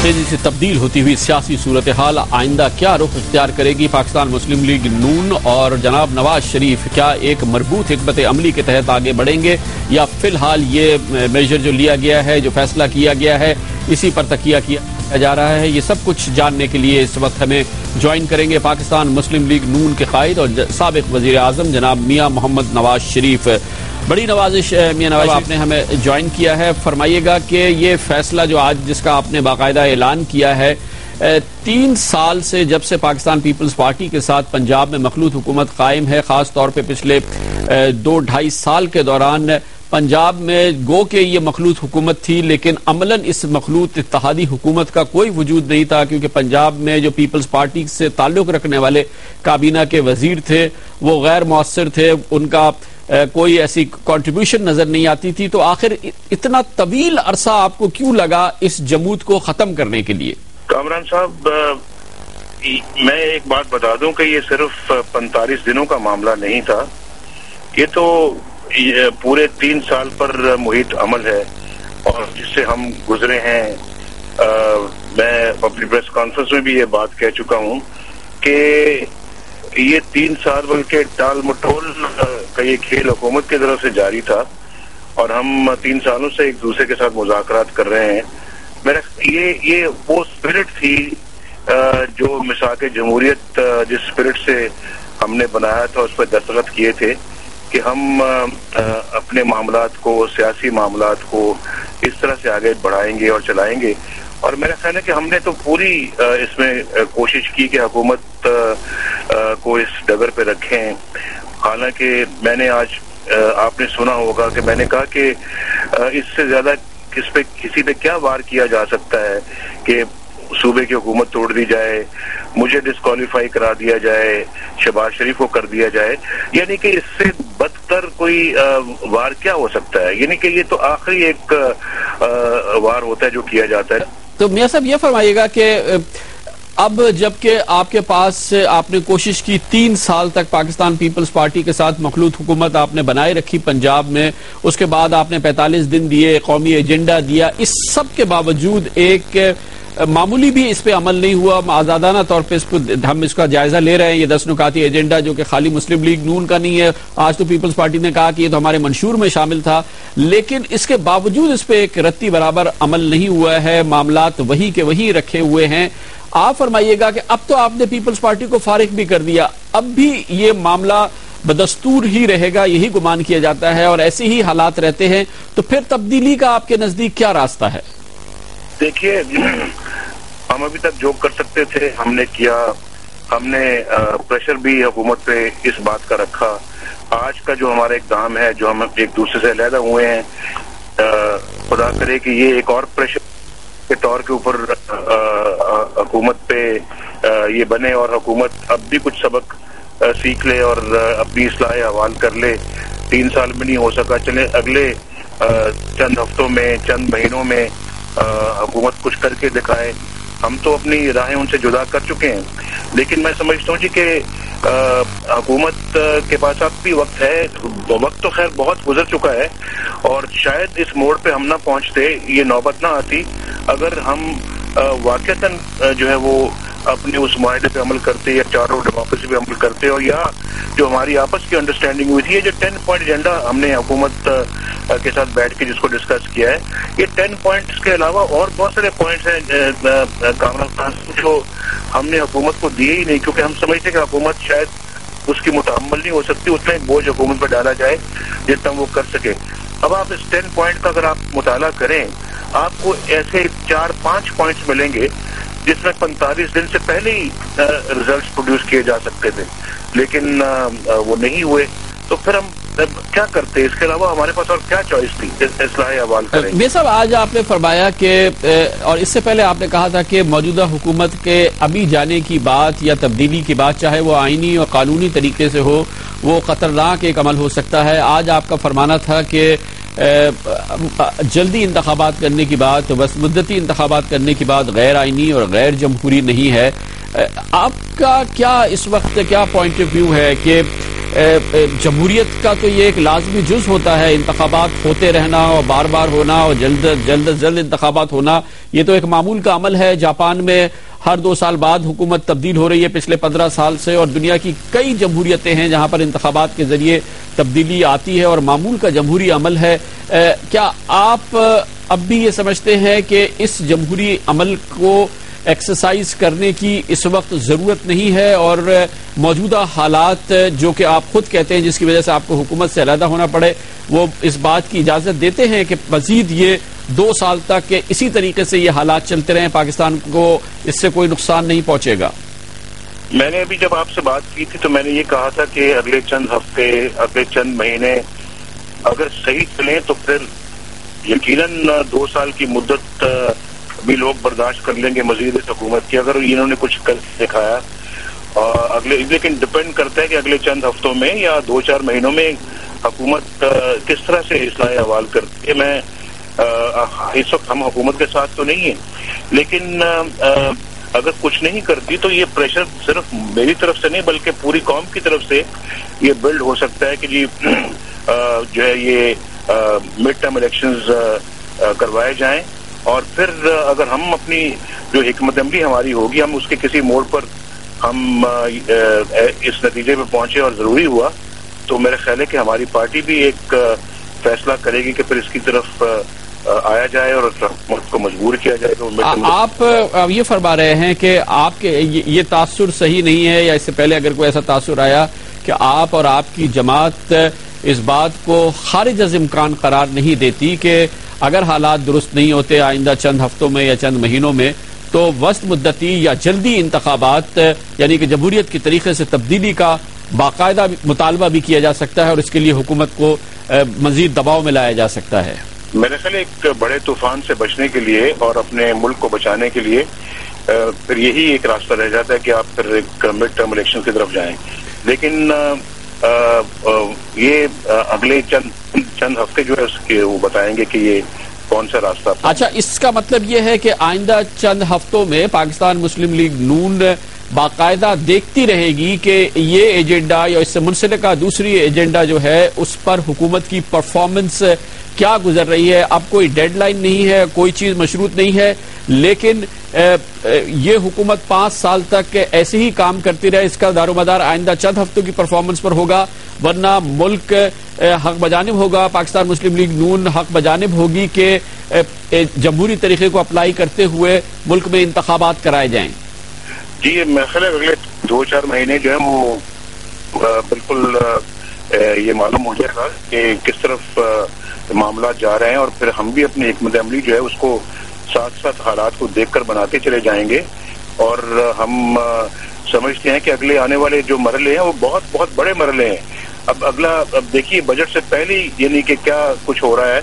تیزی سے تبدیل ہوتی ہوئی سیاسی صورتحال آئندہ کیا رخ اختیار کرے گی؟ پاکستان مسلم لیگ نون اور جناب نواز شریف کیا ایک مربوط حکمت عملی کے تحت آگے بڑھیں گے، یا فی الحال یہ میجر جو لیا گیا ہے، جو فیصلہ کیا گیا ہے، اسی پر تکیہ کیا جا رہا ہے؟ یہ سب کچھ جاننے کے لیے اس وقت ہمیں جوائن کریں گے پاکستان مسلم لیگ نون کے قائد اور سابق وزیر اعظم جناب میاں محمد نواز شریف۔ بڑی نوازش میاں نواز، آپ نے ہمیں جوائن کیا ہے، فرمائیے گا کہ یہ فیصلہ جو آج جس کا آپ نے باقاعدہ اعلان کیا ہے، 3 سال سے جب سے پاکستان پیپلز پارٹی کے ساتھ پنجاب میں مخلوط حکومت قائم ہے، خاص طور پہ پچھلے 2-2.5 سال کے دوران پنجاب میں گو کہ یہ مخلوط حکومت تھی، لیکن عملاً اس مخلوط اتحادی حکومت کا کوئی وجود نہیں تھا، کیونکہ پنجاب میں جو پیپلز پارٹی سے تعلق رکھنے والے کابینہ کے وزیر تھے وہ غیر مؤثر تھے، ان کا کوئی ایسی کنٹریبیوشن نظر نہیں آتی تھی۔ تو آخر اتنا طویل عرصہ آپ کو کیوں لگا اس جمود کو ختم کرنے کے لیے؟ کامران صاحب، میں ایک بات بتا دوں کہ یہ صرف 45 دنوں کا معاملہ نہیں تھا، یہ تو پورے 3 سال پر محیط عمل ہے اور جس سے ہم گزرے ہیں۔ میں اپنی پریس کانفرنس میں بھی یہ بات کہہ چکا ہوں کہ یہ 3 سال بلکہ ٹال مٹول کا یہ کھیل حکومت کی طرف سے جاری تھا اور ہم 3 سالوں سے ایک دوسرے کے ساتھ مذاکرات کر رہے ہیں۔ یہ وہ اسپرٹ تھی جو میثاق جمہوریت جس اسپرٹ سے ہم نے بنایا تھا، اس پہ دستخط کیے تھے کہ ہم اپنے معاملات کو، سیاسی معاملات کو اس طرح سے آگے بڑھائیں گے اور چلائیں گے۔ اور میرا خیال ہے کہ ہم نے تو پوری اس میں کوشش کی کہ حکومت کو اس ڈگر پہ رکھیں۔ حالانکہ میں نے آج آپ نے سنا ہوگا کہ میں نے کہا کہ اس سے زیادہ کسی پہ کیا وار کیا جا سکتا ہے کہ صوبے کی حکومت توڑ دی جائے، مجھے ڈسکوالیفائی کرا دیا جائے، شہباز شریف کو کر دیا جائے، یعنی کہ اس سے بدتر کوئی وار کیا ہو سکتا ہے؟ یعنی کہ یہ تو آخری ایک وار ہوتا ہے جو کیا جاتا ہے۔ تو میاں صاحب یہ فرمائیے گا کہ اب جبکہ آپ کے پاس آپ نے کوشش کی 3 سال تک پاکستان پیپلز پارٹی کے ساتھ مخلوط حکومت آپ نے بنائے رکھی پنجاب میں، اس کے بعد آپ نے 45 دن دیے، قومی ایجنڈا دیا، اس سب کے باوجود ایک معمولی بھی اس پہ عمل نہیں ہوا۔ آزادانہ طور پہ ہم اس کا جائزہ لے رہے ہیں، یہ 10 نکاتی ایجنڈا جو کہ خالی مسلم لیگ نون کا نہیں ہے، آج تو پیپلز پارٹی نے کہا کہ یہ تو ہمارے منشور میں شامل تھا، لیکن اس کے باوجود اس پہ ایک رتی برابر عمل نہیں ہوا ہے، معاملات وہی کے وہی رکھے ہوئے ہیں۔ آپ فرمائیے گا کہ اب تو آپ نے پیپلز پارٹی کو فارغ بھی کر دیا، اب بھی یہ معاملہ بدستور ہی رہے گا، یہی گمان کیا جاتا ہے اور ایسے ہی حالات رہتے ہیں، تو پھر تبدیلی کا آپ کے نزدیک کیا راستہ ہے؟ دیکھیے، ہم ابھی تک جو کر سکتے تھے ہم نے کیا، ہم نے پریشر بھی حکومت پہ اس بات کا رکھا۔ آج کا جو ہمارا اقدام ہے، جو ہم ایک دوسرے سے علیحدہ ہوئے ہیں، خدا کرے کہ یہ ایک اور پریشر کے طور کے اوپر حکومت پہ یہ بنے اور حکومت اب بھی کچھ سبق سیکھ لے اور اپنی اصلاح احوال کر لے۔ 3 سال میں نہیں ہو سکا، چلے اگلے چند ہفتوں میں، چند مہینوں میں حکومت کچھ کر کے دکھائے۔ ہم تو اپنی راہیں ان سے جدا کر چکے ہیں، لیکن میں سمجھتا ہوں جی کہ حکومت کے پاس اب بھی وقت ہے۔ وقت تو خیر بہت گزر چکا ہے اور شاید اس موڑ پہ ہم نہ پہنچتے، یہ نوبت نہ آتی اگر ہم واقعتاً جو ہے وہ اپنے اس معاہدے پہ عمل کرتے یا چاروں ڈیموکریسی پہ عمل کرتے، اور یا جو ہماری آپس کی انڈرسٹینڈنگ ہوئی تھی، یہ جو 10 پوائنٹ ایجنڈا ہم نے حکومت کے ساتھ بیٹھ کے جس کو ڈسکس کیا ہے، یہ 10 پوائنٹس کے علاوہ اور بہت سارے پوائنٹس ہیں کامران صاحب جو ہم نے حکومت کو دیے ہی نہیں، کیونکہ ہم سمجھتے کہ حکومت شاید اس کی متحمل نہیں ہو سکتی، اتنا ایک بوجھ حکومت پہ ڈالا جائے جتنا وہ کر سکے۔ اب آپ اس 10 پوائنٹ کا اگر آپ مطالعہ کریں، آپ کو ایسے 4-5 پوائنٹس ملیں گے جس میں 45 دن سے پہلے ہی ریزلٹس پروڈیوس کیے جا سکتے تھے، لیکن وہ نہیں ہوئے۔ تو پھر ہم کیا کرتے؟ اس کے علاوہ ہمارے پاس اور کیا چوائس تھی؟ اصلاح احوال کریں۔ یہ سب آج آپ نے فرمایا کہ اور اس سے پہلے آپ نے کہا تھا کہ موجودہ حکومت کے ابھی جانے کی بات یا تبدیلی کی بات، چاہے وہ آئینی اور قانونی طریقے سے ہو، وہ خطرناک ایک عمل ہو سکتا ہے۔ آج آپ کا فرمانا تھا کہ جلدی انتخابات کرنے کی بات، بس مدتی انتخابات کرنے کی بات غیر آئینی اور غیر جمہوری نہیں ہے۔ آپ کا کیا اس وقت کیا پوائنٹ آف ویو ہے کہ جمہوریت کا تو یہ ایک لازمی جز ہوتا ہے، انتخابات ہوتے رہنا اور بار بار ہونا اور جلد انتخابات ہونا، یہ تو ایک معمول کا عمل ہے۔ جاپان میں ہر 2 سال بعد حکومت تبدیل ہو رہی ہے پچھلے 15 سال سے، اور دنیا کی کئی جمہوریتیں ہیں جہاں پر انتخابات کے ذریعے تبدیلی آتی ہے اور معمول کا جمہوری عمل ہے۔ کیا آپ اب بھی یہ سمجھتے ہیں کہ اس جمہوری عمل کو ایکسرسائز کرنے کی اس وقت ضرورت نہیں ہے، اور موجودہ حالات جو کہ آپ خود کہتے ہیں جس کی وجہ سے آپ کو حکومت سے علیحدہ ہونا پڑے، وہ اس بات کی اجازت دیتے ہیں کہ مزید یہ 2 سال تک اسی طریقے سے یہ حالات چلتے رہیں، پاکستان کو اس سے کوئی نقصان نہیں پہنچے گا؟ میں نے ابھی جب آپ سے بات کی تھی تو میں نے یہ کہا تھا کہ اگلے چند ہفتے، اگلے چند مہینے اگر صحیح چلیں تو پھر یقیناً 2 سال کی مدت بھی لوگ برداشت کر لیں گے مزید اس حکومت کی، اگر انہوں نے کچھ کر دکھایا۔ لیکن ڈپینڈ کرتا ہے کہ اگلے چند ہفتوں میں یا 2-4 مہینوں میں حکومت کس طرح سے اصلاح احوال کرتی ہے۔ میں اس وقت ہم حکومت کے ساتھ تو نہیں ہیں، لیکن اگر کچھ نہیں کرتی تو یہ پریشر صرف میری طرف سے نہیں بلکہ پوری قوم کی طرف سے یہ بلڈ ہو سکتا ہے کہ جی جو ہے یہ مڈ ٹرم الیکشنز کروائے جائیں، اور پھر اگر ہم اپنی جو حکمت عملی ہماری ہوگی، ہم اس کے کسی موڑ پر ہم اس نتیجے پہ پہنچے اور ضروری ہوا، تو میرا خیال ہے کہ ہماری پارٹی بھی ایک فیصلہ کرے گی کہ پھر اس کی طرف آیا جائے اور ملک کو مجبور کیا جائے۔ تو آپ یہ فرما رہے ہیں کہ آپ کے یہ تاثر صحیح نہیں ہے، یا اس سے پہلے اگر کوئی ایسا تاثر آیا کہ آپ اور آپ کی جماعت اس بات کو خارج از امکان قرار نہیں دیتی کہ اگر حالات درست نہیں ہوتے آئندہ چند ہفتوں میں یا چند مہینوں میں تو وسط مدتی یا جلدی انتخابات یعنی کہ جمہوریت کے طریقے سے تبدیلی کا باقاعدہ مطالبہ بھی کیا جا سکتا ہے اور اس کے لیے حکومت کو مزید دباؤ میں لایا جا سکتا ہے؟ میرے خیال ایک بڑے طوفان سے بچنے کے لیے اور اپنے ملک کو بچانے کے لیے پھر یہی ایک راستہ رہ جاتا ہے کہ آپ پھر ایک مڈ ٹرم الیکشن کی طرف جائیں، لیکن یہ اگلے چند ہفتے جو ہے اس کے وہ بتائیں گے کہ یہ کون سا راستہ۔ اچھا، اس کا مطلب یہ ہے کہ آئندہ چند ہفتوں میں پاکستان مسلم لیگ نون باقاعدہ دیکھتی رہے گی کہ یہ ایجنڈا یا اس سے منسلکہ دوسری ایجنڈا جو ہے اس پر حکومت کی پرفارمنس کیا گزر رہی ہے۔ اب کوئی ڈیڈ لائن نہیں ہے، کوئی چیز مشروط نہیں ہے، لیکن یہ حکومت 5 سال تک ایسے ہی کام کرتی رہے، اس کا دار و مدار آئندہ چند ہفتوں کی پرفارمنس پر ہوگا، ورنہ ملک حق بجانب ہوگا، پاکستان مسلم لیگ نون حق بجانب ہوگی کہ جمہوری طریقے کو اپلائی کرتے ہوئے ملک میں انتخابات کرائے جائیں۔ جی، میرے خیال ہے اگلے 2-4 مہینے جو ہیں وہ بالکل یہ معلوم ہو جائے گا کہ کس طرف معاملات جا رہے ہیں، اور پھر ہم بھی اپنی حکمت عملی جو ہے اس کو ساتھ ساتھ حالات کو دیکھ کر بناتے چلے جائیں گے، اور ہم سمجھتے ہیں کہ اگلے آنے والے جو مرحلے ہیں وہ بہت بہت بڑے مرحلے ہیں۔ اب دیکھیے بجٹ سے پہلے یعنی کہ کیا کچھ ہو رہا ہے،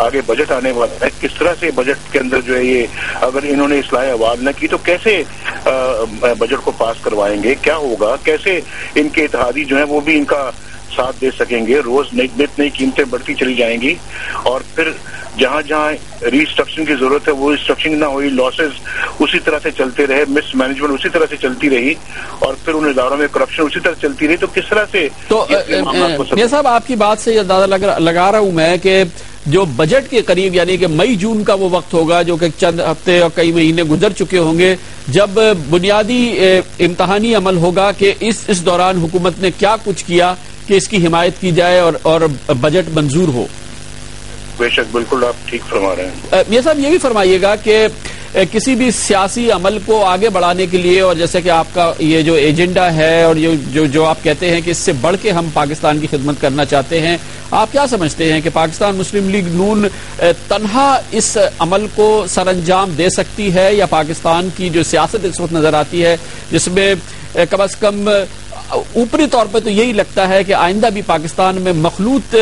آگے بجٹ آنے والا ہے، کس طرح سے بجٹ کے اندر جو ہے یہ اگر انہوں نے اصلاح احوال نہ کی تو کیسے بجٹ کو پاس کروائیں گے، کیا ہوگا، کیسے ان کے اتحادی جو ہیں وہ بھی ان کا ساتھ دے سکیں گے، روز نئی قیمتیں بڑھتی چلی جائیں گی، اور پھر جہاں جہاں ری اسٹرکچرنگ کی ضرورت ہے وہ اسٹرکچرنگ نہ ہوئی، لاسز اسی طرح سے چلتے رہے، مس مینجمنٹ اسی طرح سے چلتی رہی، اور پھر ان اداروں میں کرپشن اسی طرح چلتی رہی، تو کس طرح سے تو میاں صاحب آپ کی بات سے یہ اندازہ لگا رہا ہوں میں کہ جو بجٹ کے قریب یعنی کہ مئی جون کا وہ وقت ہوگا جو کہ چند ہفتے اور کئی مہینے گزر چکے ہوں گے، جب بنیادی امتحانی عمل ہوگا کہ اس دوران حکومت نے کیا کچھ کیا کہ اس کی حمایت کی جائے اور بجٹ منظور ہو۔ بے شک، بالکل آپ ٹھیک فرما رہے ہیں۔ میاں صاحب یہ بھی فرمائیے گا کہ کسی بھی سیاسی عمل کو آگے بڑھانے کے لیے، اور جیسے کہ آپ کا یہ جو ایجنڈا ہے اور جو آپ کہتے ہیں کہ اس سے بڑھ کے ہم پاکستان کی خدمت کرنا چاہتے ہیں، آپ کیا سمجھتے ہیں کہ پاکستان مسلم لیگ نون تنہا اس عمل کو سر انجام دے سکتی ہے، یا پاکستان کی جو سیاست اس وقت نظر آتی ہے جس میں کم از کم اوپری طور پہ تو یہی لگتا ہے کہ آئندہ بھی پاکستان میں مخلوط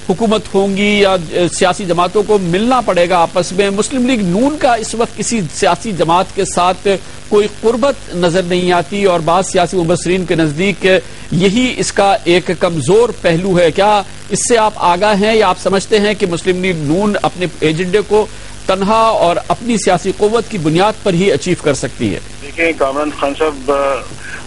حکومت ہوں گی یا سیاسی جماعتوں کو ملنا پڑے گا آپس میں، مسلم لیگ نون کا اس وقت کسی سیاسی جماعت کے ساتھ کوئی قربت نظر نہیں آتی، اور بعض سیاسی مبصرین کے نزدیک یہی اس کا ایک کمزور پہلو ہے؟ کیا اس سے آپ آگاہ ہیں یا آپ سمجھتے ہیں کہ مسلم لیگ نون اپنے ایجنڈے کو تنہا اور اپنی سیاسی قوت کی بنیاد پر ہی اچیو کر سکتی ہے؟ دیکھیں کامران خان صاحب،